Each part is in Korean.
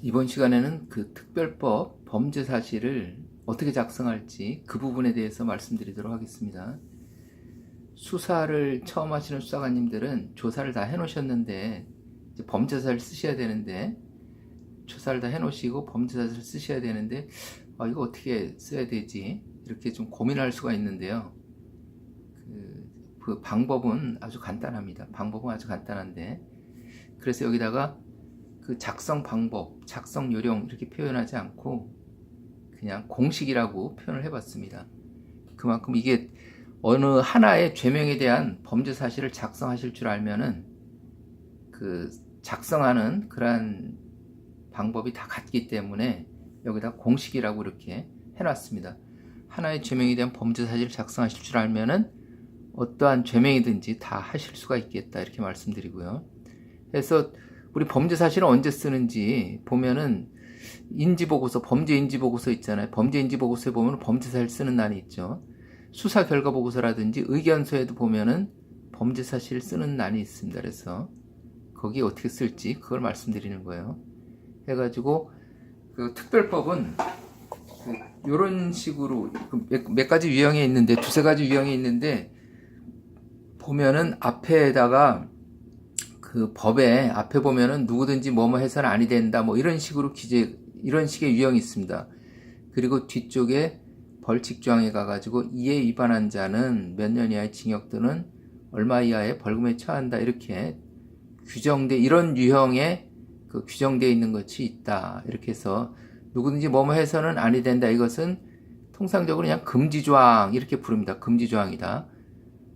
이번 시간에는 그 특별법 범죄 사실을 어떻게 작성할지 그 부분에 대해서 말씀드리도록 하겠습니다. 수사를 처음 하시는 수사관님들은 조사를 다 해놓으셨는데 이제 범죄 사실 쓰셔야 되는데 조사를 다 해놓으시고 범죄 사실 쓰셔야 되는데 이거 어떻게 써야 되지? 이렇게 좀 고민할 수가 있는데요. 그 방법은 아주 간단합니다. 방법은 아주 간단한데 그래서 여기다가 그 작성 방법, 작성 요령 이렇게 표현하지 않고 그냥 공식이라고 표현을 해봤습니다. 그만큼 이게 어느 하나의 죄명에 대한 범죄 사실을 작성하실 줄 알면은 그 작성하는 그러한 방법이 다 같기 때문에 여기다 공식이라고 이렇게 해놨습니다. 하나의 죄명에 대한 범죄 사실을 작성하실 줄 알면은 어떠한 죄명이든지 다 하실 수가 있겠다 이렇게 말씀드리고요. 그래서 우리 범죄 사실은 언제 쓰는지 보면은 인지보고서, 범죄 인지보고서 있잖아요. 범죄 인지보고서에 보면 범죄 사실 쓰는 날이 있죠. 수사 결과 보고서라든지 의견서에도 보면은 범죄 사실 쓰는 날이 있습니다. 그래서 거기 어떻게 쓸지 그걸 말씀드리는 거예요. 해가지고 그 특별법은 이런 식으로 몇 가지 유형이 있는데 두세 가지 유형이 있는데 보면은 앞에다가 그 법에 앞에 보면은 누구든지 뭐뭐 해서는 아니 된다 뭐 이런 식으로 이런 식의 유형이 있습니다. 그리고 뒤쪽에 벌칙 조항에 가가지고 이에 위반한 자는 몇 년 이하의 징역 또는 얼마 이하의 벌금에 처한다 이렇게 이런 유형의 그 규정되어 있는 것이 있다. 이렇게 해서 누구든지 뭐뭐 해서는 아니 된다. 이것은 통상적으로 그냥 금지 조항 이렇게 부릅니다. 금지 조항이다.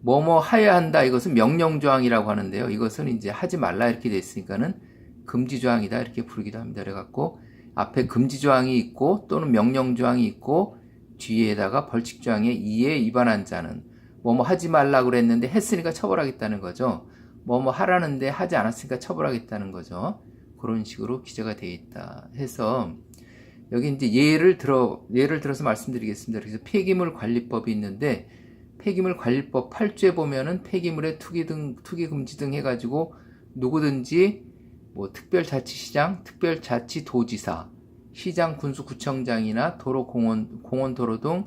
뭐뭐 해야 한다. 이것은 명령 조항이라고 하는데요. 이것은 이제 하지 말라 이렇게 돼 있으니까는 금지 조항이다 이렇게 부르기도 합니다. 그래갖고 앞에 금지 조항이 있고 또는 명령 조항이 있고 뒤에다가 벌칙 조항에 이에 위반한 자는 뭐뭐 하지 말라 그랬는데 했으니까 처벌하겠다는 거죠. 뭐뭐 하라는데 하지 않았으니까 처벌하겠다는 거죠. 그런 식으로 기재가 되어 있다 해서 여기 이제 예를 들어서 말씀드리겠습니다. 그래서 폐기물 관리법이 있는데 폐기물 관리법 8조에 보면은 폐기물의 투기 금지 등 해가지고 누구든지 뭐 특별자치시장, 특별자치도지사, 시장, 군수구청장이나 도로, 공원 도로 등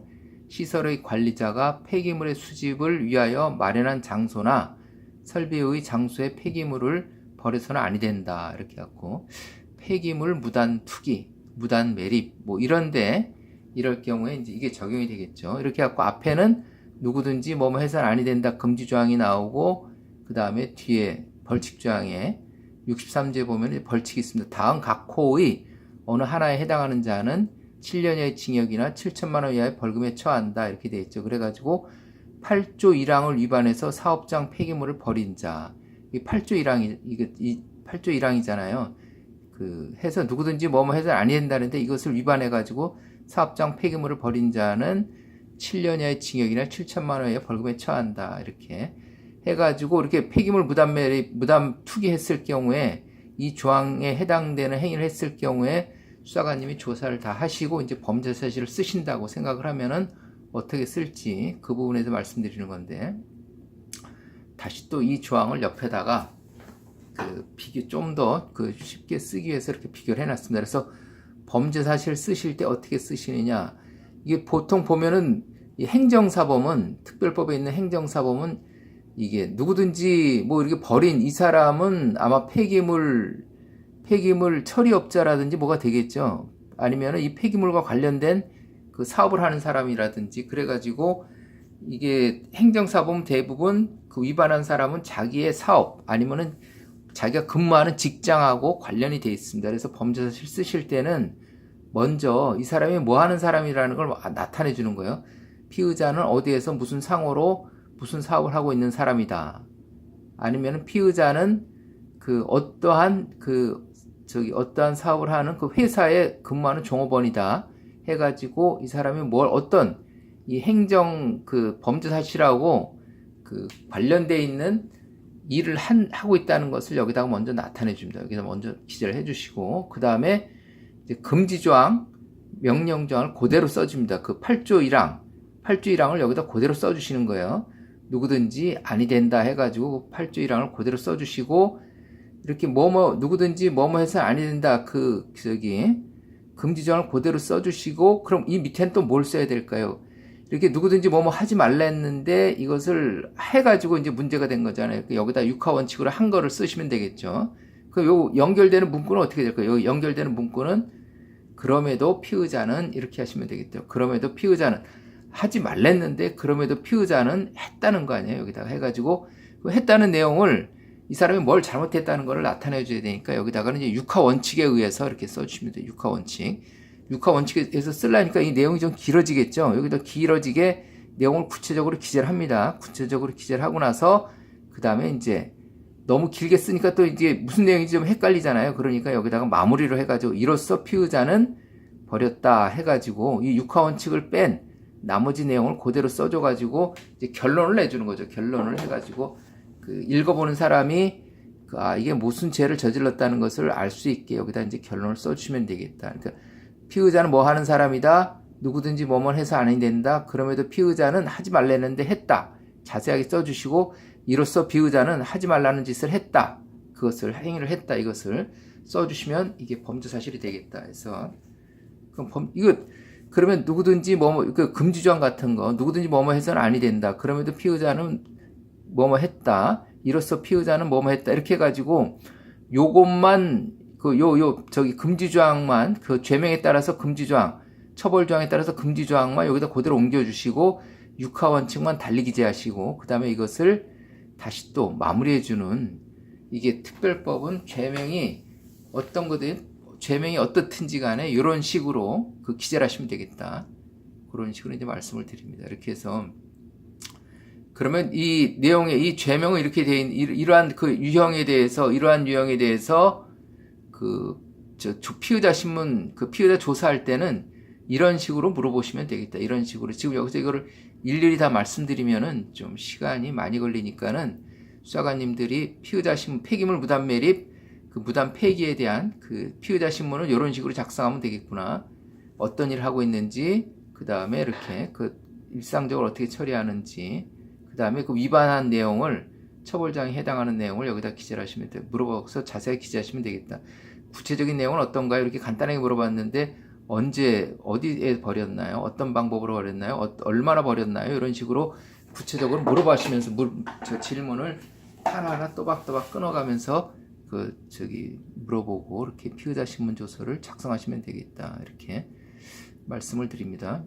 시설의 관리자가 폐기물의 수집을 위하여 마련한 장소나 설비의 장소에 폐기물을 버려서는 아니 된다. 이렇게 갖고 폐기물 무단 투기, 무단 매립 뭐 이런데 이럴 경우에 이제 이게 적용이 되겠죠. 이렇게 갖고 앞에는 누구든지 뭐뭐 해서는 아니 된다 금지 조항이 나오고 그 다음에 뒤에 벌칙 조항에 63조에 보면 벌칙이 있습니다. 다음 각 호의 어느 하나에 해당하는 자는 7년 이하의 징역이나 7천만 원 이하의 벌금에 처한다 이렇게 되어 있죠. 그래가지고 8조 1항을 위반해서 사업장 폐기물을 버린 자, 이 8조 1항이 이 8조 1항이잖아요. 그 해서 누구든지 뭐뭐 해서 아니 된다는데 이것을 위반해가지고 사업장 폐기물을 버린 자는 7년 이하의 징역이나 7천만 원 이하의 벌금에 처한다 이렇게 해가지고 이렇게 폐기물 무단 투기했을 경우에 이 조항에 해당되는 행위를 했을 경우에 수사관님이 조사를 다 하시고 이제 범죄 사실을 쓰신다고 생각을 하면은 어떻게 쓸지 그 부분에서 말씀드리는 건데 다시 또 이 조항을 옆에다가 좀 더 쉽게 쓰기 위해서 이렇게 비교를 해놨습니다. 그래서 범죄 사실 쓰실 때 어떻게 쓰시느냐 이게 보통 보면은 이 행정사범은 특별법에 있는 행정사범은 이게 누구든지 뭐 이렇게 버린 이 사람은 아마 폐기물 처리업자라든지 뭐가 되겠죠. 아니면은 이 폐기물과 관련된 그 사업을 하는 사람이라든지 그래가지고 이게 행정사범 대부분 그 위반한 사람은 자기의 사업 아니면은 자기가 근무하는 직장하고 관련이 돼 있습니다. 그래서 범죄사실 쓰실 때는 먼저 이 사람이 뭐 하는 사람이라는 걸 나타내 주는 거예요. 피의자는 어디에서 무슨 상호로 무슨 사업을 하고 있는 사람이다. 아니면은 피의자는 어떠한 사업을 하는 그 회사에 근무하는 종업원이다. 해가지고 이 사람이 어떤 이 행정 범죄 사실하고 관련돼 있는 일을 하고 있다는 것을 여기다가 먼저 나타내 줍니다. 여기다 먼저 기재를 해주시고 그 다음에 금지 조항, 명령 조항을 그대로 써줍니다. 그 8조 1항을 여기다 그대로 써주시는 거예요. 누구든지 아니 된다 해가지고 8조 1항을 그대로 써주시고 이렇게 누구든지 뭐뭐 해서는 아니 된다. 금지조항을 그대로 써주시고, 그럼 이 밑에는 또 뭘 써야 될까요? 이렇게 누구든지 뭐뭐 하지 말라 했는데 이것을 해가지고 이제 문제가 된 거잖아요. 여기다 육하 원칙으로 한 거를 쓰시면 되겠죠. 요 연결되는 문구는 어떻게 될까요? 요 연결되는 문구는 그럼에도 피의자는 이렇게 하시면 되겠죠. 그럼에도 피의자는 하지 말랬는데 그럼에도 피의자는 했다는 거 아니에요. 여기다가 해가지고 했다는 내용을 이 사람이 뭘 잘못했다는 것을 나타내 줘야 되니까 여기다가는 이제 육하 원칙에 의해서 이렇게 써주시면 돼요. 육하 원칙. 육하 원칙에서 쓰려니까 이 내용이 좀 길어지겠죠. 여기다 길어지게 내용을 구체적으로 기재를 합니다. 구체적으로 기재를 하고 나서 그 다음에 이제 너무 길게 쓰니까 또 이제 무슨 내용인지 좀 헷갈리잖아요. 그러니까 여기다가 마무리를 해가지고 이로써 피의자는 버렸다 해가지고 이 육하 원칙을 뺀 나머지 내용을 그대로 써줘가지고 이제 결론을 내주는 거죠. 결론을 해가지고 읽어보는 사람이 이게 무슨 죄를 저질렀다는 것을 알 수 있게 여기다 이제 결론을 써주시면 되겠다. 그러니까 피의자는 뭐 하는 사람이다. 누구든지 뭐뭐 해서 안 된다. 그럼에도 피의자는 하지 말랬는데 했다. 자세하게 써주시고 이로써 피의자는 하지 말라는 짓을 했다. 그것을 행위를 했다. 이것을 써주시면 이게 범죄 사실이 되겠다. 해서 그러면 누구든지 금지조항 같은 거 누구든지 뭐뭐 해서는 아니 된다. 그럼에도 피의자는 뭐뭐 했다. 이로써 피의자는 뭐뭐 했다. 이렇게 해가지고 요것만 금지조항만 죄명에 따라서 금지조항, 처벌조항에 따라서 금지조항만 여기다 그대로 옮겨주시고 육하 원칙만 달리 기재하시고 그 다음에 이것을 다시 또 마무리해주는 이게 특별법은 죄명이 어떻든지 간에 이런 식으로 기재를 하시면 되겠다. 그런 식으로 이제 말씀을 드립니다. 이렇게 해서 그러면 이 내용에 이 죄명은 이렇게 돼 있는 이러한 유형에 대해서 피의자 신문 피의자 조사할 때는 이런 식으로 물어보시면 되겠다. 이런 식으로 지금 여기서 이거를 일일이 다 말씀드리면은 좀 시간이 많이 걸리니까는 수사관님들이 피의자 신문 폐기물 무단 매립 무단 폐기에 대한 피의자 신문을 이런 식으로 작성하면 되겠구나. 어떤 일을 하고 있는지 그 다음에 이렇게 일상적으로 어떻게 처리하는지 그 다음에 위반한 내용을 처벌장에 해당하는 내용을 여기다 기재를 하시면 돼요. 물어봐서 자세히 기재하시면 되겠다. 구체적인 내용은 어떤가요? 이렇게 간단하게 물어봤는데 언제 어디에 버렸나요? 어떤 방법으로 버렸나요? 얼마나 버렸나요? 이런 식으로 구체적으로 물어보시면서 질문을 하나하나 또박또박 끊어가면서 물어보고 이렇게 피의자 신문 조서를 작성하시면 되겠다. 이렇게 말씀을 드립니다.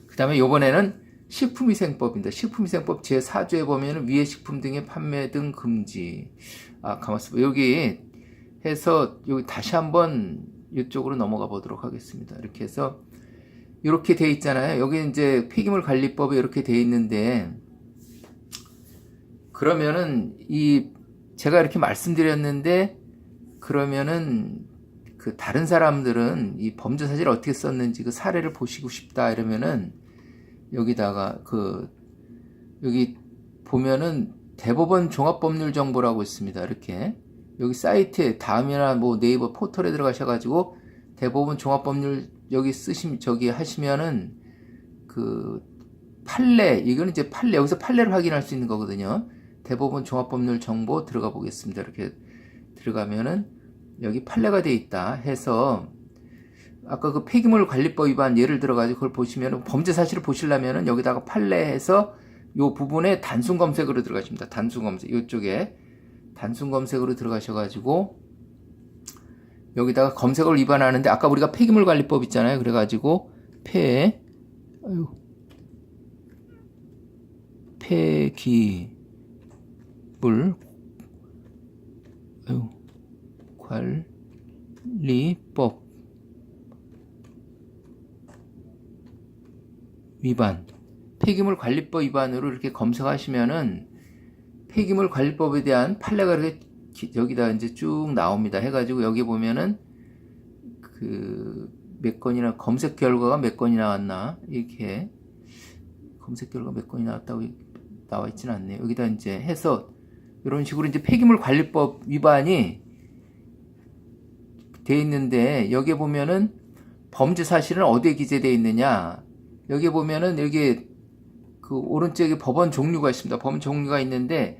그 다음에 이번에는 식품위생법입니다. 식품위생법 제4조에 보면 위해 식품 등의 판매 등 금지. 가만있어. 여기 해서 여기 다시 한번 이쪽으로 넘어가 보도록 하겠습니다. 이렇게 해서 이렇게 돼 있잖아요. 여기 이제 폐기물 관리법에 이렇게 돼 있는데 그러면은 제가 이렇게 말씀드렸는데 그러면은 다른 사람들은 이 범죄 사실을 어떻게 썼는지 사례를 보시고 싶다 이러면은 여기다가 여기 보면은 대법원 종합법률정보라고 있습니다. 이렇게 여기 사이트에 다음이나 네이버 포털에 들어가셔가지고 대법원 종합법률 여기 하시면은 판례 이거는 이제 여기서 판례를 확인할 수 있는 거거든요. 대법원 종합법률 정보 들어가 보겠습니다. 이렇게 들어가면은 여기 판례가 돼 있다 해서 아까 폐기물 관리법 위반 예를 들어가지고 그걸 보시면 범죄 사실을 보시려면은 여기다가 판례해서 요 부분에 단순 검색으로 들어가십니다. 단순 검색 이쪽에 단순 검색으로 들어가셔가지고 여기다가 검색어를 위반하는데 아까 우리가 폐기물 관리법 있잖아요. 그래가지고 폐기물 관리법 위반 폐기물 관리법 위반으로 이렇게 검색하시면은 폐기물 관리법에 대한 판례가 이렇게 여기다 이제 쭉 나옵니다. 해가지고 여기 보면은 몇 건이나 검색 결과가 몇 건이 나왔나 이렇게 검색 결과 몇 건이 나왔다고 나와 있지는 않네요. 여기다 이제 해서 이런 식으로 이제 폐기물 관리법 위반이 돼 있는데 여기 보면은 범죄 사실은 어디에 기재되어 있느냐 여기 보면은 여기 오른쪽에 법원 종류가 있습니다. 법원 종류가 있는데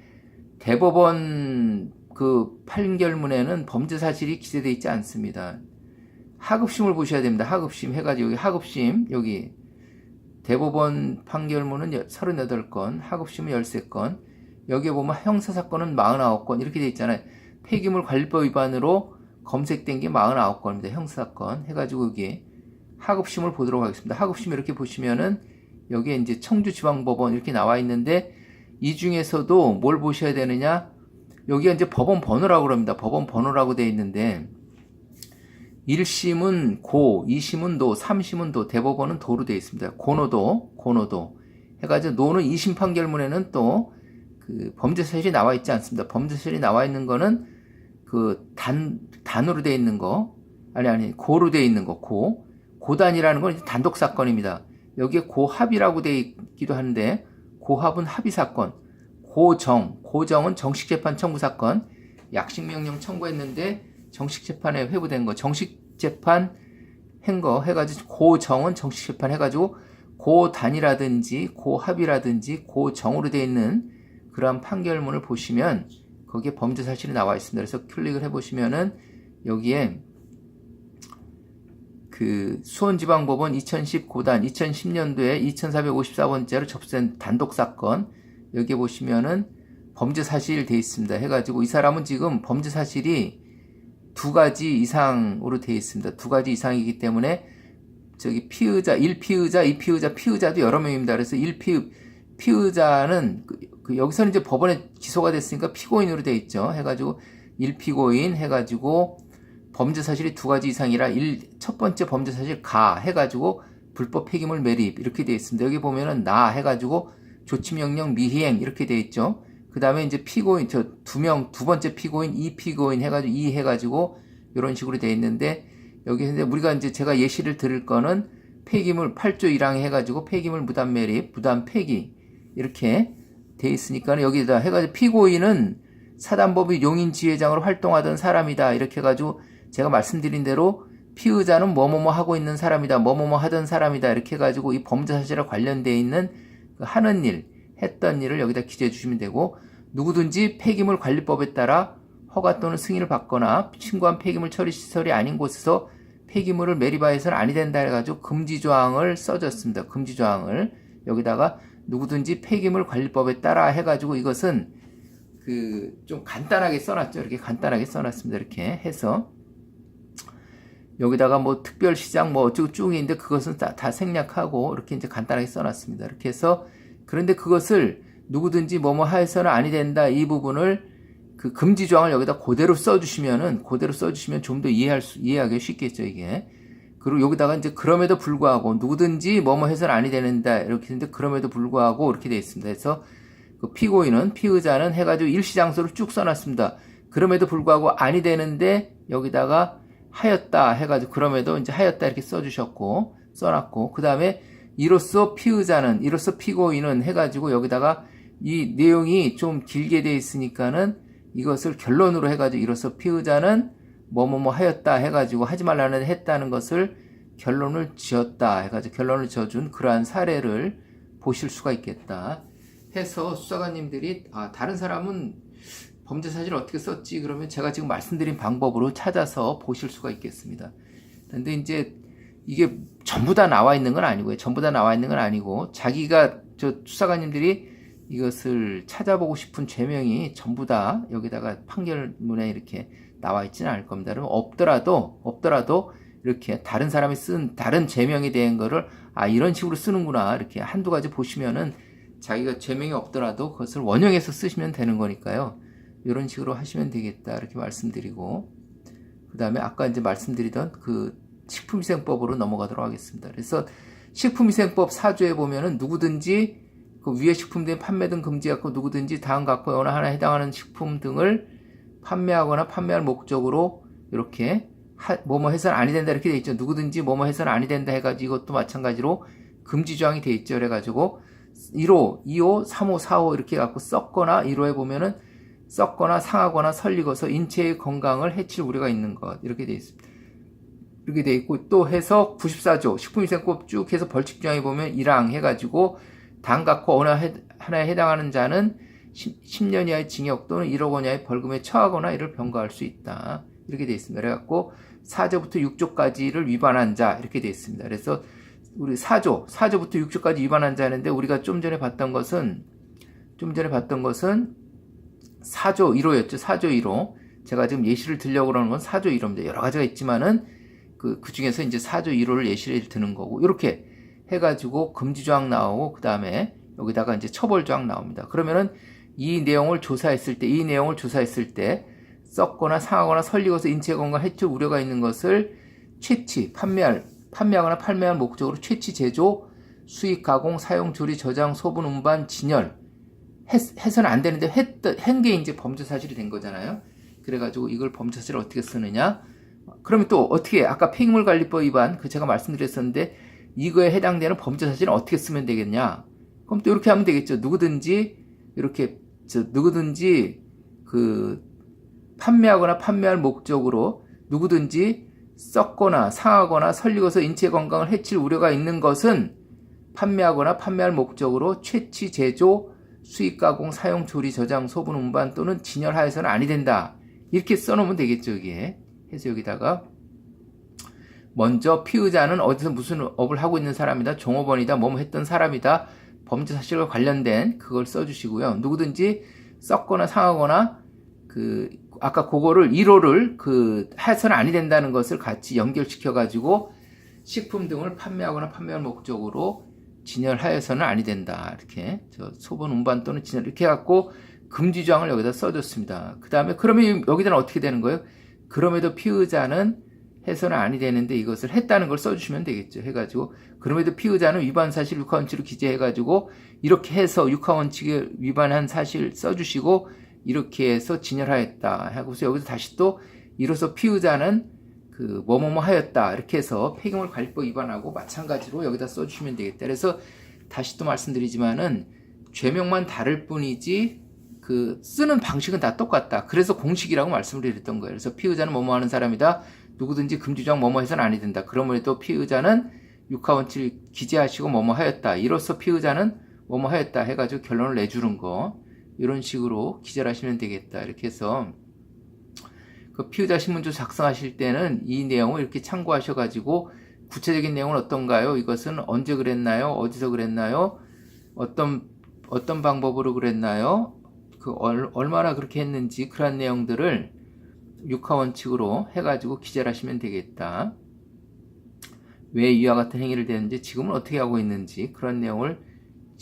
대법원 그 판결문에는 범죄 사실이 기재되어 있지 않습니다. 하급심을 보셔야 됩니다. 하급심 해가지고 여기 하급심 여기 대법원 판결문은 38건, 하급심은 13건, 여기에 보면 형사사건은 49건 이렇게 되어 있잖아요. 폐기물 관리법 위반으로 검색된 게 49건입니다. 형사사건 해가지고 여기 하급심을 보도록 하겠습니다. 하급심 이렇게 보시면은 여기에 이제 청주지방법원 이렇게 나와 있는데 이 중에서도 뭘 보셔야 되느냐? 여기가 이제 법원 번호라고 그럽니다. 법원 번호라고 되어 있는데 1심은 고, 2심은 도, 3심은 도, 대법원은 도로 되어 있습니다. 고노도 해가지고 노는 2심 판결문에는 또 그 범죄 사실이 나와 있지 않습니다. 범죄 사실이 나와 있는 거는 그 단으로 되어 있는 거, 아니 고로 되어 있는 거, 고단이라는 건 단독 사건입니다. 여기에 고합이라고 되어 있기도 하는데 고합은 합의 사건, 고정은 정식 재판 청구 사건, 약식 명령 청구했는데 정식 재판에 회부된 거, 정식 재판 한 거 해가지고 고정은 정식 재판 해가지고 고단이라든지 고합이라든지 고정으로 되어 있는 그러한 판결문을 보시면 거기에 범죄 사실이 나와 있습니다. 그래서 클릭을 해보시면은 여기에 그 수원지방법원 2010 고단 2010년도에 2454번째로 접수된 단독 사건 여기에 보시면은 범죄 사실 돼 있습니다. 해가지고 이 사람은 지금 범죄 사실이 2가지 이상으로 되어 있습니다. 2가지 이상이기 때문에 저기 피의자, 1피의자, 2피의자, 피의자도 여러 명입니다. 그래서 1피의자는 여기서는 이제 법원에 기소가 됐으니까 피고인으로 되어 있죠. 해가지고 1피고인 해가지고 범죄 사실이 2가지 이상이라 첫 번째 범죄 사실 가 해가지고 불법 폐기물 매립 이렇게 되어 있습니다. 여기 보면은 나 해가지고 조치명령 미희행 이렇게 되어 있죠. 그 다음에 이제 피고인, 두 번째 피고인, 2피고인 해가지고, 2 해가지고, 이런 식으로 되어 있는데, 여기 근데 우리가 이제 제가 예시를 드릴 거는 폐기물 8조 1항 해가지고 폐기물 무단 매립, 무단 폐기, 이렇게 되어 있으니까 여기다 해가지고 피고인은 사단법인 용인 지회장으로 활동하던 사람이다. 이렇게 해가지고 제가 말씀드린 대로 피의자는 뭐뭐뭐 하고 있는 사람이다. 뭐뭐뭐 하던 사람이다. 이렇게 해가지고 이 범죄 사실에 관련되어 있는 그 하는 일, 했던 일을 여기다 기재해 주시면 되고 누구든지 폐기물 관리법에 따라 허가 또는 승인을 받거나 신고한 폐기물 처리 시설이 아닌 곳에서 폐기물을 매립하여서는 아니 된다 해가지고 금지조항을 써줬습니다. 금지조항을 여기다가 누구든지 폐기물 관리법에 따라 해가지고 이것은 그 좀 간단하게 써놨죠. 이렇게 간단하게 써놨습니다. 이렇게 해서 여기다가 뭐 특별시장 뭐 어쩌고 쭉 있는데 그것은 다 생략하고 이렇게 이제 간단하게 써놨습니다. 이렇게 해서 그런데 그것을 누구든지 뭐뭐 하여서는 아니 된다 이 부분을 그 금지 조항을 여기다 그대로 써주시면 좀 더 이해하기 쉽겠죠 이게. 그리고 여기다가 이제 그럼에도 불구하고 누구든지 뭐뭐 해서는 아니 된다 이렇게 했는데 그럼에도 불구하고 이렇게 되어 있습니다. 그래서 그 피의자는 해가지고 일시장소를 쭉 써놨습니다. 그럼에도 불구하고 아니 되는데 여기다가 하였다 해가지고 그럼에도 이제 하였다 이렇게 써놨고 그 다음에 이로써 피고인은 해가지고 여기다가 이 내용이 좀 길게 돼 있으니까는 이것을 결론으로 해가지고 이로써 피의자는 뭐뭐뭐 하였다 해가지고 하지 말라는 했다는 것을 결론을 지었다 해가지고 결론을 지어준 그러한 사례를 보실 수가 있겠다 해서 수사관님들이 다른 사람은 범죄 사실을 어떻게 썼지 그러면 제가 지금 말씀드린 방법으로 찾아서 보실 수가 있겠습니다. 근데 이제 이게 전부 다 나와 있는 건 아니고요. 전부 다 나와 있는 건 아니고 자기가 수사관님들이 이것을 찾아보고 싶은 죄명이 전부 다 여기다가 판결문에 이렇게 나와 있지는 않을 겁니다. 그러면 없더라도 이렇게 다른 사람이 쓴 다른 죄명에 대한 거를 이런 식으로 쓰는구나 이렇게 한두 가지 보시면은 자기가 죄명이 없더라도 그것을 원형해서 쓰시면 되는 거니까요. 이런 식으로 하시면 되겠다 이렇게 말씀드리고 그 다음에 아까 이제 말씀드리던 그 식품위생법으로 넘어가도록 하겠습니다. 그래서 식품위생법 4조에 보면은 누구든지 그 위에 식품 등 판매 등 금지하고 누구든지 다음 각과 어느 하나에 해당하는 식품 등을 판매하거나 판매할 목적으로 이렇게 뭐뭐 해서는 아니 된다 이렇게 돼 있죠. 누구든지 뭐뭐 해서는 아니 된다 해가지고 이것도 마찬가지로 금지 조항이 돼 있죠. 그래가지고 1호, 2호, 3호, 4호 이렇게 갖고 썩거나 1호에 보면은 썩거나 상하거나 설리고서 인체의 건강을 해칠 우려가 있는 것 이렇게 돼 있습니다. 이렇게 돼 있고 또 해서 94조 식품위생법 쭉 해서 벌칙 조항에 보면 1항 해가지고 당 갖고 어느 하나에 해당하는 자는 10년 이하의 징역 또는 1억 원 이하의 벌금에 처하거나 이를 병과할 수 있다. 이렇게 되어 있습니다. 그래갖고 4조부터 6조까지를 위반한 자 이렇게 되어 있습니다. 그래서 우리 4조부터 6조까지 위반한 자 하는데 우리가 좀 전에 봤던 것은 4조 1호였죠. 4조 1호. 제가 지금 예시를 들려고 그러는 건 4조 1호입니다. 여러 가지가 있지만은 그 중에서 이제 4조 1호를 예시를 드는 거고, 이렇게 해가지고 금지조항 나오고, 그 다음에 여기다가 이제 처벌조항 나옵니다. 그러면은 이 내용을 조사했을 때, 썩거나 상하거나 설리고서 인체 건강 해칠 우려가 있는 것을 판매하거나 판매할 목적으로 채취, 제조, 수입, 가공, 사용, 조리, 저장, 소분, 운반, 진열 해서는 안 되는데 한 게 이제 범죄 사실이 된 거잖아요. 그래가지고 이걸 범죄 사실을 어떻게 쓰느냐? 그러면 또 어떻게, 아까 폐기물관리법 위반 제가 말씀드렸었는데 이거에 해당되는 범죄 사실은 어떻게 쓰면 되겠냐? 그럼 또 이렇게 하면 되겠죠. 누구든지 그 판매하거나 판매할 목적으로 누구든지 썩거나 상하거나 설리고서 인체 건강을 해칠 우려가 있는 것은 판매하거나 판매할 목적으로 채취, 제조, 수입, 가공, 사용, 조리, 저장, 소분, 운반 또는 진열하여서는 아니 된다. 이렇게 써놓으면 되겠죠. 이게 해서 여기다가 먼저 피의자는 어디서 무슨 업을 하고 있는 사람이다, 종업원이다, 뭐뭐 했던 사람이다, 범죄 사실과 관련된 그걸 써주시고요. 누구든지 썩거나 상하거나 아까 그거를 1호를 해서는 아니 된다는 것을 같이 연결시켜 가지고 식품 등을 판매하거나 판매할 목적으로 진열하여서는 아니 된다. 이렇게 소분, 운반 또는 진열 이렇게 해갖고 금지조항을 여기다 써줬습니다. 그 다음에 그러면 여기다는 어떻게 되는 거예요? 그럼에도 피의자는 해서는 아니 되는데 이것을 했다는 걸 써주시면 되겠죠. 해가지고 그럼에도 피의자는 위반 사실 육하원칙으로 기재해가지고 이렇게 해서 육하원칙에 위반한 사실 써주시고 이렇게 해서 진열하였다 하고서 여기서 다시 또 이로써 피의자는 뭐뭐뭐 하였다 이렇게 해서 폐기물관리법 위반하고 마찬가지로 여기다 써주시면 되겠다. 그래서 다시 또 말씀드리지만은 죄명만 다를 뿐이지 쓰는 방식은 다 똑같다. 그래서 공식이라고 말씀을 드렸던 거예요. 그래서 피의자는 뭐뭐 하는 사람이다. 누구든지 금지조항 뭐뭐 해서는 아니 된다. 그러므로 피의자는 육하원칙을 기재하시고 뭐뭐 하였다. 이로써 피의자는 뭐뭐 하였다 해가지고 결론을 내주는 거. 이런 식으로 기재를 하시면 되겠다. 이렇게 해서 피의자 신문조 작성하실 때는 이 내용을 이렇게 참고하셔가지고 구체적인 내용은 어떤가요? 이것은 언제 그랬나요? 어디서 그랬나요? 어떤 방법으로 그랬나요? 얼마나 그렇게 했는지 그런 내용들을 육하원칙으로 해가지고 기재를 하시면 되겠다. 왜 이와 같은 행위를 대는지, 지금은 어떻게 하고 있는지 그런 내용을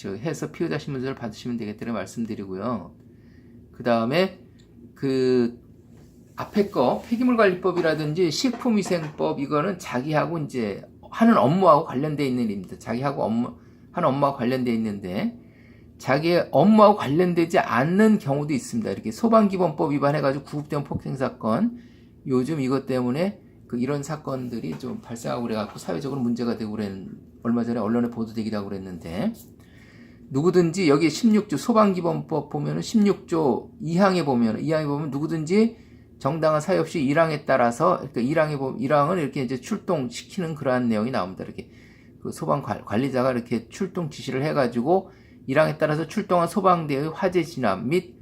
해서 피의자 신문서를 받으시면 되겠다는 말씀드리고요. 그 다음에 앞에 거 폐기물관리법이라든지 식품위생법 이거는 자기하고 이제 하는 업무하고 관련되어 있는 일입니다. 자기하고 하는 업무하고 관련되어 있는데 자기의 업무하고 관련되지 않는 경우도 있습니다. 이렇게 소방기본법 위반해가지고 구급대원 폭행사건, 요즘 이것 때문에 이런 사건들이 좀 발생하고 그래갖고 사회적으로 문제가 되고 얼마 전에 언론에 보도되기도 하고 그랬는데, 누구든지 여기 16조 소방기본법 보면은 16조 2항에 보면 누구든지 정당한 사유 없이 1항에 따라서, 그러니까 1항은 이렇게 이제 출동시키는 그러한 내용이 나옵니다. 이렇게 소방 관리자가 이렇게 출동 지시를 해가지고 1항에 따라서 출동한 소방대의 화재 진압 및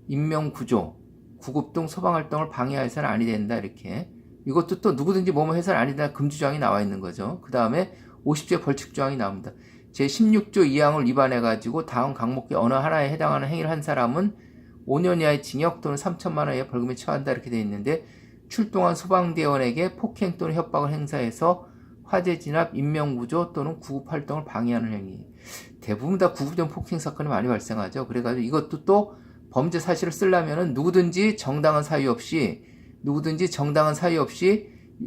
인명구조, 구급 등 소방활동을 방해해서는 아니 된다. 이렇게 이것도 또 누구든지 뭐뭐 해서는 아니 된다 금지조항이 나와 있는 거죠. 그 다음에 50조 벌칙조항이 나옵니다. 제16조 2항을 위반해가지고 다음 항목의 어느 하나에 해당하는 행위를 한 사람은 5년 이하의 징역 또는 3천만 원 이하의 벌금에 처한다 이렇게 되어 있는데, 출동한 소방대원에게 폭행 또는 협박을 행사해서 화재 진압, 인명구조 또는 구급활동을 방해하는 행위. 대부분 다 구급대원 폭행 사건이 많이 발생하죠. 그래가지고 이것도 또 범죄 사실을 쓰려면은 누구든지 정당한 사유 없이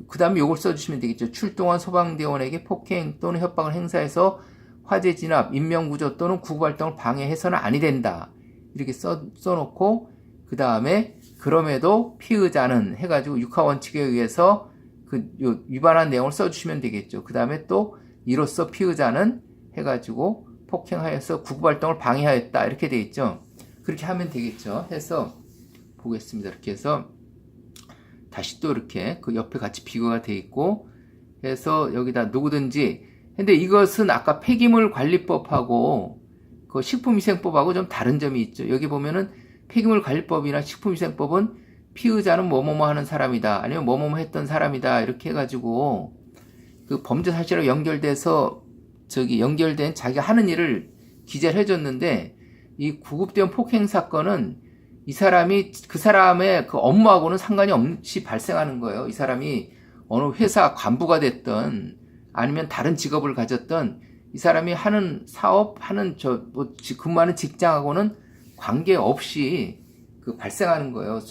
그 다음에 요걸 써주시면 되겠죠. 출동한 소방대원에게 폭행 또는 협박을 행사해서 화재 진압, 인명구조 또는 구급활동을 방해해서는 아니 된다. 이렇게 써놓고 그 다음에 그럼에도 피의자는 해가지고 육하원칙에 의해서 위반한 내용을 써주시면 되겠죠. 그 다음에 또 이로써 피의자는 해가지고 폭행하여서 구급활동을 방해하였다 이렇게 돼 있죠. 그렇게 하면 되겠죠. 해서 보겠습니다. 이렇게 해서 다시 또 이렇게 옆에 같이 비교가 돼 있고 해서 여기다 누구든지, 근데 이것은 아까 폐기물관리법하고 그 식품위생법하고 좀 다른 점이 있죠. 여기 보면은 폐기물관리법이나 식품위생법은 피의자는 뭐뭐뭐 하는 사람이다, 아니면 뭐뭐뭐 했던 사람이다, 이렇게 해가지고 그 범죄 사실하고 연결돼서 연결된 자기가 하는 일을 기재를 해줬는데, 이 구급대원 폭행 사건은 이 사람이 그 사람의 그 업무하고는 상관이 없이 발생하는 거예요. 이 사람이 어느 회사 간부가 됐던 아니면 다른 직업을 가졌던, 이 사람이 하는 사업, 하는 근무하는 직장하고는 관계없이 그 발생하는 거예요.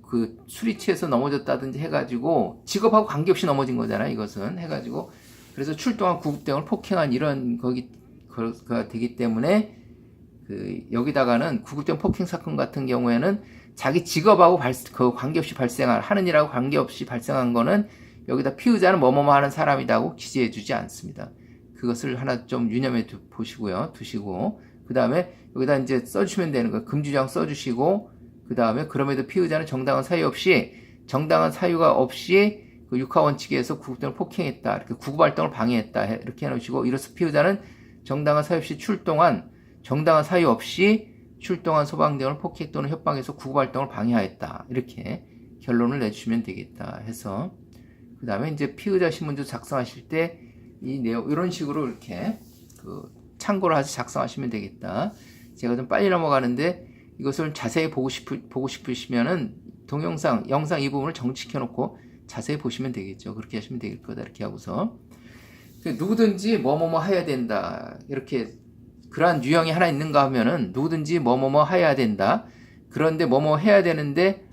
그 술이 취해서 넘어졌다든지 해가지고 직업하고 관계없이 넘어진 거잖아요. 이것은 해가지고, 그래서 출동한 구급대원을 폭행한 이런 거가 되기 때문에, 여기다가는 구급대원 폭행 사건 같은 경우에는 자기 직업하고 관계없이 하는 일하고 관계없이 발생한 거는 여기다 피의자는 뭐뭐뭐 하는 사람이라고 기재해 주지 않습니다. 그것을 하나 좀 유념해 두시고, 그 다음에 여기다 이제 써주시면 되는 거예요. 금지조항 써주시고, 그 다음에 그럼에도 피의자는 정당한 사유가 없이 그 육하원칙에 의해서 구급대원을 폭행했다, 이렇게 구급활동을 방해했다, 이렇게 해놓으시고, 이로써 피의자는 정당한 사유 없이 출동한 소방대원을 폭행 또는 협박해서 구급활동을 방해하였다, 이렇게 결론을 내주시면 되겠다 해서, 그 다음에 이제 피의자 신문조 작성하실 때 이 내용 이런 식으로 이렇게 참고를 해서 작성하시면 되겠다. 제가 좀 빨리 넘어가는데, 이것을 자세히 보고 싶으시면은 영상 이 부분을 정지시켜 놓고 자세히 보시면 되겠죠. 그렇게 하시면 되겠 거다, 이렇게 하고서. 누구든지 뭐뭐뭐 해야 된다, 이렇게 그러한 유형이 하나 있는가 하면은, 누구든지 뭐뭐뭐 해야 된다, 그런데 뭐뭐 해야 되는데,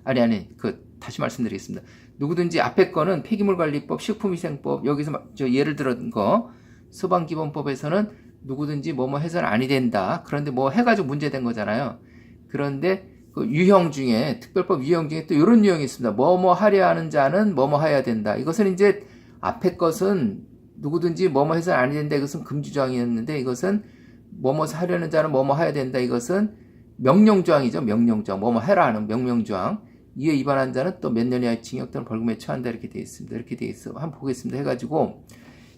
다시 말씀드리겠습니다. 누구든지 앞에 거는 폐기물관리법, 식품위생법, 여기서 예를 들은 거, 소방기본법에서는 누구든지 뭐뭐 해서는 아니 된다, 그런데 뭐 해가지고 문제된 거잖아요. 그런데 그 유형 중에, 특별법 유형 중에 또 이런 유형이 있습니다. 뭐뭐 하려 하는 자는 뭐뭐 해야 된다. 이것은 이제 앞에 것은 누구든지 뭐뭐 해서는 아니 된다, 이것은 금지조항이었는데, 이것은 뭐뭐 하려는 자는 뭐뭐 해야 된다, 이것은 명령조항이죠. 명령조항. 뭐뭐 해라 하는 명령조항. 이에 위반한 자는 또 몇 년 이하의 징역 또는 벌금에 처한다, 이렇게 되어 있습니다. 이렇게 되어 있어. 한번 보겠습니다. 해가지고,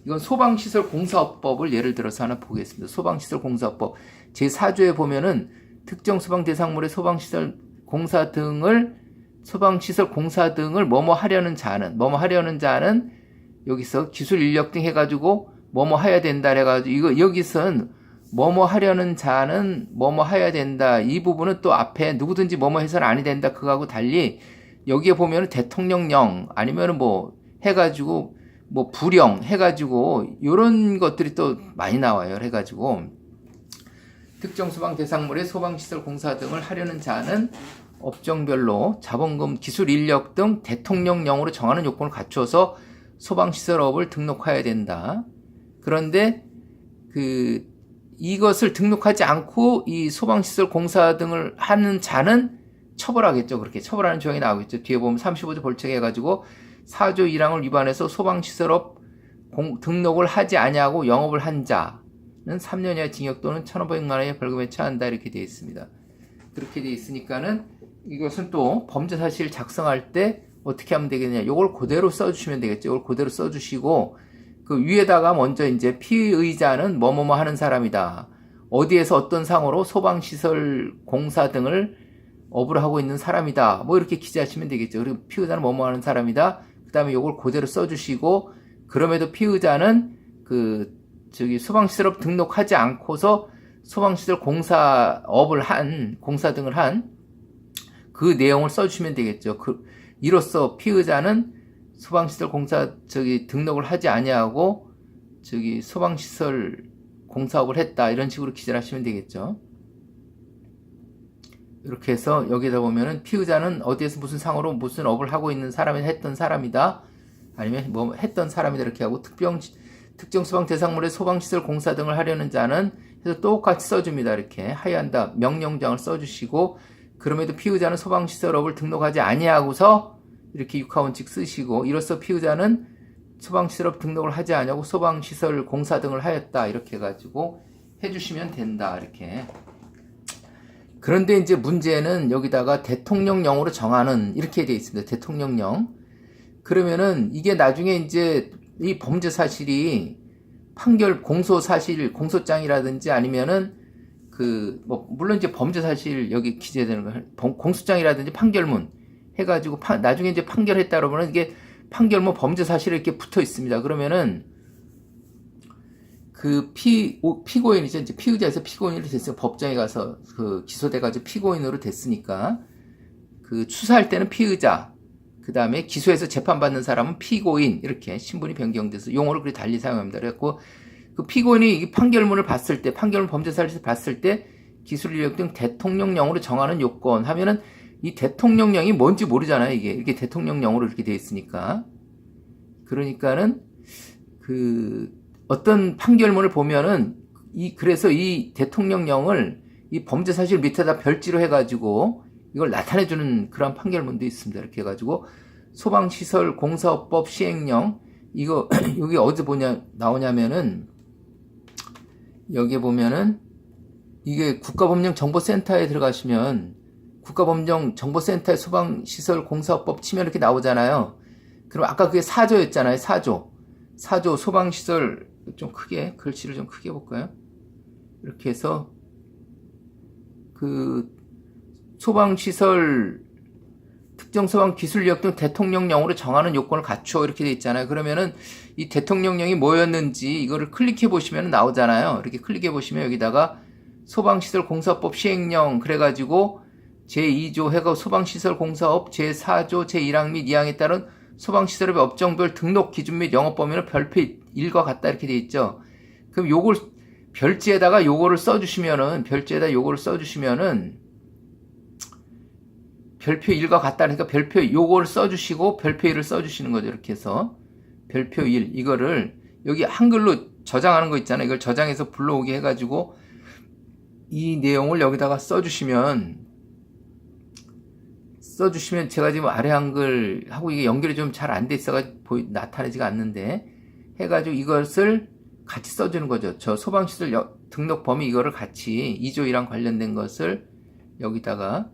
이건 소방시설 공사업법을 예를 들어서 하나 보겠습니다. 소방시설 공사업법 제4조에 보면은 특정 소방 대상물의 소방시설 공사 등을 뭐뭐 하려는 자는 여기서 기술 인력 등 해가지고 뭐뭐 해야 된다 해가지고, 여기서는 뭐뭐 하려는 자는 뭐뭐 해야 된다, 이 부분은 또 앞에 누구든지 뭐뭐 해서는 아니 된다, 그거하고 달리 여기에 보면은 대통령령 아니면은 뭐 해가지고 뭐 부령 해가지고 요런 것들이 또 많이 나와요. 해가지고 특정 소방 대상물의 소방시설 공사 등을 하려는 자는 업종별로 자본금, 기술 인력 등 대통령령으로 정하는 요건을 갖추어서 소방시설업을 등록해야 된다. 그런데 이것을 등록하지 않고 이 소방시설 공사 등을 하는 자는 처벌하겠죠. 그렇게 처벌하는 조항이 나오겠죠. 뒤에 보면 35조 벌칙 해가지고 4조 1항을 위반해서 소방시설업 등록을 하지 아니하고 영업을 한 자는 3년 이하의 징역 또는 1,500만 원의 벌금에 처한다, 이렇게 되어 있습니다. 그렇게 되어 있으니까는 이것은 또 범죄 사실 작성할 때 어떻게 하면 되겠냐, 요걸 그대로 써주시면 되겠죠. 요걸 그대로 써주시고, 그 위에다가 먼저 이제 피의자는 뭐뭐뭐 하는 사람이다, 어디에서 어떤 상으로 소방시설 공사 등을 업을 하고 있는 사람이다, 뭐 이렇게 기재하시면 되겠죠. 그리고 피의자는 뭐뭐 하는 사람이다, 그 다음에 요걸 그대로 써주시고, 그럼에도 피의자는 소방시설업 등록하지 않고서 소방시설 공사 등을 한 그 내용을 써주시면 되겠죠. 이로써 피의자는 소방시설 공사 등록을 하지 아니하고 소방시설 공사업을 했다, 이런 식으로 기재를 하시면 되겠죠. 이렇게 해서 여기다 보면은 피의자는 어디에서 무슨 상으로 무슨 업을 하고 있는 사람이 했던 사람이다, 아니면 뭐 했던 사람이다, 이렇게 하고 특정 소방 대상물의 소방시설 공사 등을 하려는 자는 해서 똑같이 써줍니다. 이렇게 하야한다 명령장을 써주시고, 그럼에도 피의자는 소방시설업을 등록하지 아니하고서 이렇게 육하원칙 쓰시고, 이로써 피의자는 소방시설업 등록을 하지 않냐고 소방시설 공사 등을 하였다, 이렇게 해가지고 해주시면 된다, 이렇게. 그런데 이제 문제는 여기다가 대통령령으로 정하는, 이렇게 되어 있습니다. 대통령령. 그러면은 이게 나중에 이제 이 범죄 사실이 판결 공소장이라든지 아니면은 뭐 물론 이제 범죄 사실 여기 기재되는 거 공소장이라든지 판결문 해가지고 나중에 이제 판결했다 그러면 이게 판결문 범죄 사실이 이렇게 붙어 있습니다. 그러면은 그 피고인이죠. 이제 피의자에서 피고인으로 됐어요. 법정에 가서 그 기소돼가지고 피고인으로 됐으니까 그 추사할 때는 피의자, 그 다음에 기소해서 재판받는 사람은 피고인 이렇게 신분이 변경돼서 용어를 그렇게 달리 사용합니다. 그래갖고 그 피고인이 이 판결문을 봤을 때, 판결문 범죄 사실을 봤을 때 기술 이력 등 대통령령으로 정하는 요건 하면은 이 대통령령이 뭔지 모르잖아요. 이게 대통령령으로 이렇게 돼 있으니까. 그러니까는 그 어떤 판결문을 보면은 그래서 이 대통령령을 이 범죄 사실 밑에다 별지로 해가지고 이걸 나타내주는 그런 판결문도 있습니다. 이렇게 해가지고 소방시설 공사법 시행령 이거 여기 어디 나오냐면은 여기에 보면은 이게 국가법령정보센터에 들어가시면 국가법령정보센터의 소방시설 공사법 치면 이렇게 나오잖아요. 그럼 아까 그게 4조였잖아요. 4조 소방시설 좀 크게 글씨를 좀 크게 볼까요? 이렇게 해서 그 소방시설 특정 소방 기술력 등 대통령령으로 정하는 요건을 갖추어 이렇게 돼 있잖아요. 그러면은 이 대통령령이 뭐였는지 이거를 클릭해 보시면 나오잖아요. 이렇게 클릭해 보시면 여기다가 소방시설 공사법 시행령 그래가지고 제2조 해가 소방시설 공사업 제4조 제1항 및 2항에 따른 소방시설의 업종별 등록 기준 및 영업 범위는 별표 1과 같다 이렇게 돼 있죠. 그럼 요걸 별지에다가 요거를 써주시면은 별표 1과 같다니까 별표 요거를 써주시고 별표 1을 써주시는 거죠. 이렇게 해서 별표 1 이거를 여기 한글로 저장하는 거 있잖아요. 이걸 저장해서 불러오게 해가지고 이 내용을 여기다가 써주시면 제가 지금 아래 한글하고 이게 연결이 좀 잘 안 돼 있어가지고 나타내지가 않는데 해가지고 이것을 같이 써주는 거죠. 저 소방시설 등록 범위 이거를 같이 2조 1항 관련된 것을 여기다가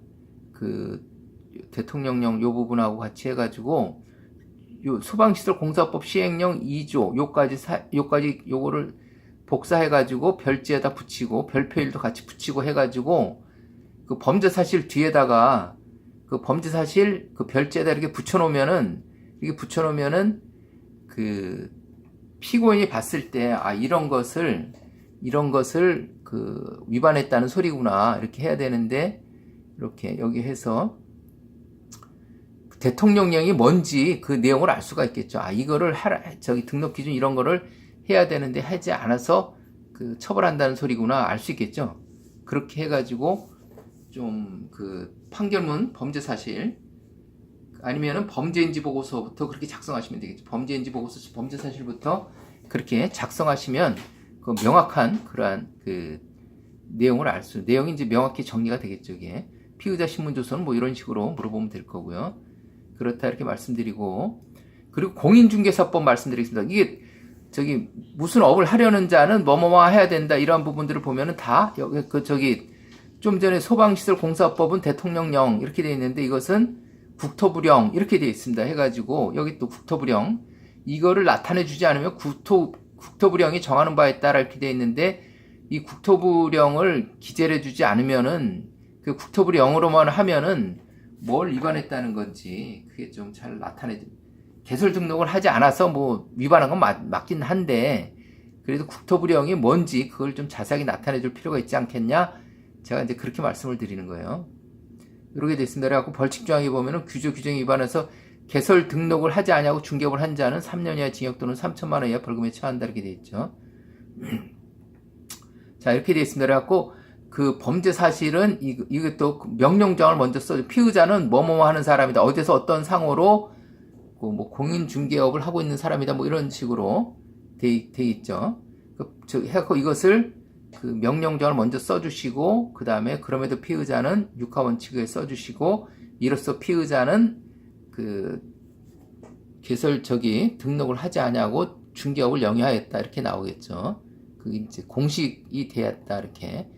그 대통령령 요 부분하고 같이 해가지고 요 소방시설 공사법 시행령 2조 요까지 요거를 복사해가지고 별지에다 붙이고 별표 1도 같이 붙이고 해가지고 그 범죄 사실 뒤에다가 그 범죄 사실 그 별지에다 이렇게 붙여놓으면은 그 피고인이 봤을 때 이런 것을 그 위반했다는 소리구나 이렇게 해야 되는데 이렇게 여기 해서 대통령령이 뭔지 그 내용을 알 수가 있겠죠. 이거를 등록 기준 이런 거를 해야 되는데 하지 않아서 그 처벌한다는 소리구나 알 수 있겠죠. 그렇게 해가지고 좀 그 판결문 범죄 사실 아니면은 범죄인지 보고서부터 그렇게 작성하시면 되겠죠. 범죄인지 보고서 범죄 사실부터 그렇게 작성하시면 그 명확한 그러한 그 내용을 내용이 이제 명확히 정리가 되겠죠. 이게 피의자 신문조서는 뭐 이런 식으로 물어보면 될 거고요. 그렇다 이렇게 말씀드리고 그리고 공인중개사법 말씀드리겠습니다. 이게 무슨 업을 하려는 자는 뭐뭐뭐 해야 된다 이런 부분들을 보면은 다 여기 좀 전에 소방시설공사법은 대통령령 이렇게 되어 있는데 이것은 국토부령 이렇게 되어 있습니다. 해가지고 여기 또 국토부령 이거를 나타내 주지 않으면 국토부령이 정하는 바에 따라 이렇게 되어 있는데 이 국토부령을 기재를 해주지 않으면은 그 국토부령으로만 하면은 뭘 위반했다는 건지 그게 좀 잘 나타내죠. 개설 등록을 하지 않아서 뭐 위반한 건 맞긴 한데 그래도 국토부령이 뭔지 그걸 좀 자세하게 나타내 줄 필요가 있지 않겠냐? 제가 이제 그렇게 말씀을 드리는 거예요. 이렇게 됐습니다. 그래갖고 벌칙 조항에 보면은 규정에 위반해서 개설 등록을 하지 않냐고 중개업을 한 자는 3년 이하 징역 또는 3천만 원 이하 벌금에 처한다 이렇게 돼 있죠. 자 이렇게 돼 있습니다. 그래갖고 그 범죄 사실은 이것도 명령조항을 먼저 써줘. 피의자는 뭐뭐 하는 사람이다. 어디서 어떤 상호로 뭐 공인중개업을 하고 있는 사람이다. 뭐 이런 식으로 돼 있죠. 해갖고 이것을 그 명령조항을 먼저 써주시고 그 다음에 그럼에도 피의자는 육하원칙에 써주시고 이로써 피의자는 그 등록을 하지 않냐고 중개업을 영위하였다 이렇게 나오겠죠. 그게 이제 공식이 되었다 이렇게.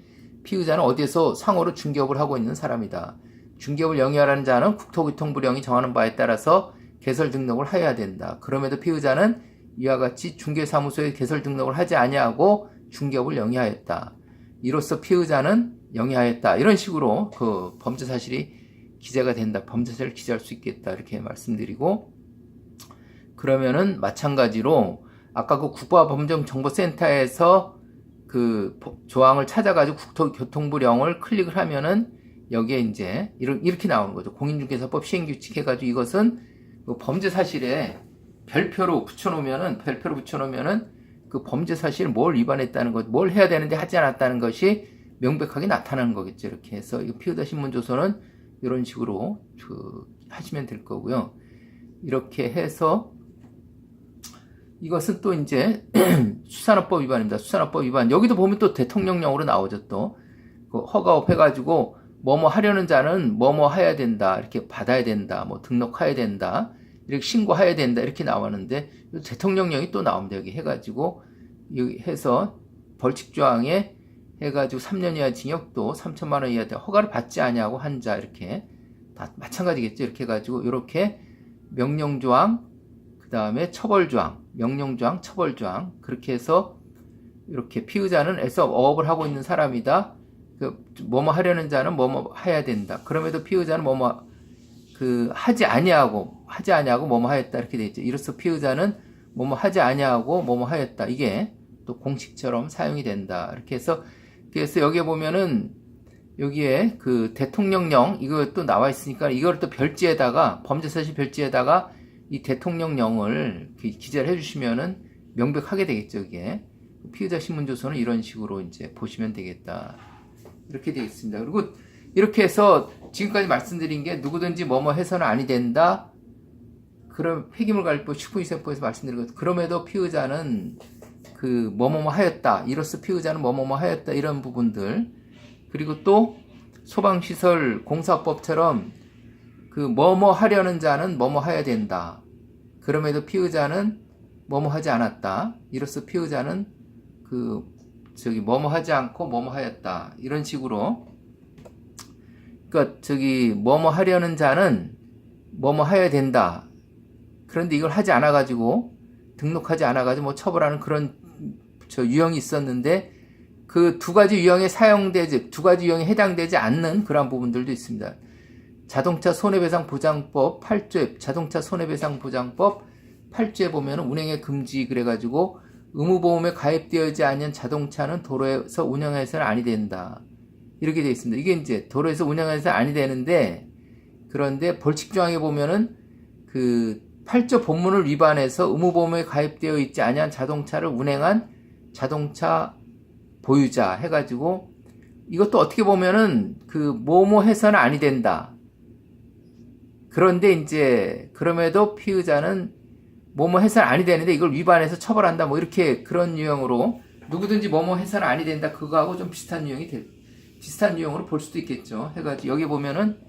피의자는 어디에서 상호로 중개업을 하고 있는 사람이다. 중개업을 영위하라는 자는 국토교통부령이 정하는 바에 따라서 개설 등록을 해야 된다. 그럼에도 피의자는 이와 같이 중개사무소에 개설 등록을 하지 아니하고 중개업을 영위하였다. 이로써 피의자는 영위하였다. 이런 식으로 그 범죄 사실이 기재가 된다. 범죄 사실을 기재할 수 있겠다. 이렇게 말씀드리고, 그러면은 마찬가지로 아까 그 국가범죄정보센터에서 그 조항을 찾아가지고 국토교통부령을 클릭을 하면은 여기에 이제 이렇게 나오는 거죠. 공인중개사법 시행규칙 해가지고 이것은 그 범죄 사실에 별표로 붙여놓으면은 그 범죄 사실 뭘 위반했다는 것, 뭘 해야 되는데 하지 않았다는 것이 명백하게 나타나는 거겠죠. 이렇게 해서 이 피의자 신문 조서는 이런 식으로 하시면 될 거고요. 이렇게 해서 이것은 또 이제 수산업법 위반입니다. 수산업법 위반. 여기도 보면 또 대통령령으로 나오죠. 또 그 허가업 해가지고 뭐뭐 하려는 자는 뭐뭐 해야 된다. 이렇게 받아야 된다. 뭐 등록해야 된다. 이렇게 신고해야 된다. 이렇게 나왔는데 대통령령이 또 나옵니다. 여기 해가지고 여기 해서 벌칙조항에 해가지고 3년 이하 징역도 3천만 원 이하 허가를 받지 아니하고 한 자 이렇게 다 마찬가지겠죠. 이렇게 해가지고 이렇게 명령조항 그 다음에 처벌조항, 명령조항, 처벌조항 그렇게 해서 이렇게 피의자는 애써 어업을 하고 있는 사람이다. 그 뭐뭐 하려는 자는 뭐뭐 해야 된다. 그럼에도 피의자는 뭐뭐 하지 아니하고 뭐뭐 하였다 이렇게 돼 있죠. 이로써 피의자는 뭐뭐 하지 아니하고 뭐뭐 하였다. 이게 또 공식처럼 사용이 된다. 이렇게 해서 그래서 여기에 보면은 여기에 그 대통령령 이거 또 나와 있으니까 이걸 또 별지에다가 범죄사실 별지에다가 이 대통령령을 기재를 해주시면은 명백하게 되겠죠. 이게 피의자 신문조서는 이런 식으로 이제 보시면 되겠다. 이렇게 되어 있습니다. 그리고 이렇게 해서 지금까지 말씀드린 게 누구든지 뭐뭐 해서는 아니 된다. 그럼 폐기물관리법 19위생법에서 말씀드린 것 그럼에도 피의자는 그 뭐뭐뭐 하였다. 이로써 피의자는 뭐뭐뭐 하였다. 이런 부분들 그리고 또 소방시설 공사법처럼 그 뭐뭐 하려는 자는 뭐뭐 해야 된다. 그럼에도 피의자는 뭐뭐 하지 않았다. 이로써 피의자는 뭐뭐 하지 않고 뭐뭐 하였다. 이런 식으로 그러니까 뭐뭐 하려는 자는 뭐뭐 해야 된다. 그런데 이걸 하지 않아 가지고 등록하지 않아 가지고 뭐 처벌하는 그런 유형이 있었는데 그 두 가지 유형에 두 가지 유형에 해당되지 않는 그런 부분들도 있습니다. 자동차 손해배상보장법 8조에 자동차 손해배상보장법 8조에 보면 운행의 금지 그래가지고 의무보험에 가입되어지 않은 자동차는 도로에서 운영해서는 아니 된다. 이렇게 되어 있습니다. 이게 이제 도로에서 운영해서는 아니 되는데 그런데 벌칙조항에 보면은 그 8조 본문을 위반해서 의무보험에 가입되어 있지 않은 자동차를 운행한 자동차 보유자 해가지고 이것도 어떻게 보면은 그 뭐뭐 해서는 아니 된다. 그런데 이제 그럼에도 피의자는 뭐뭐 해서는 아니 되는데 이걸 위반해서 처벌한다. 뭐 이렇게 그런 유형으로 누구든지 뭐뭐 해서는 아니 된다. 그거하고 좀 비슷한 유형으로 볼 수도 있겠죠. 해가지고 여기 보면은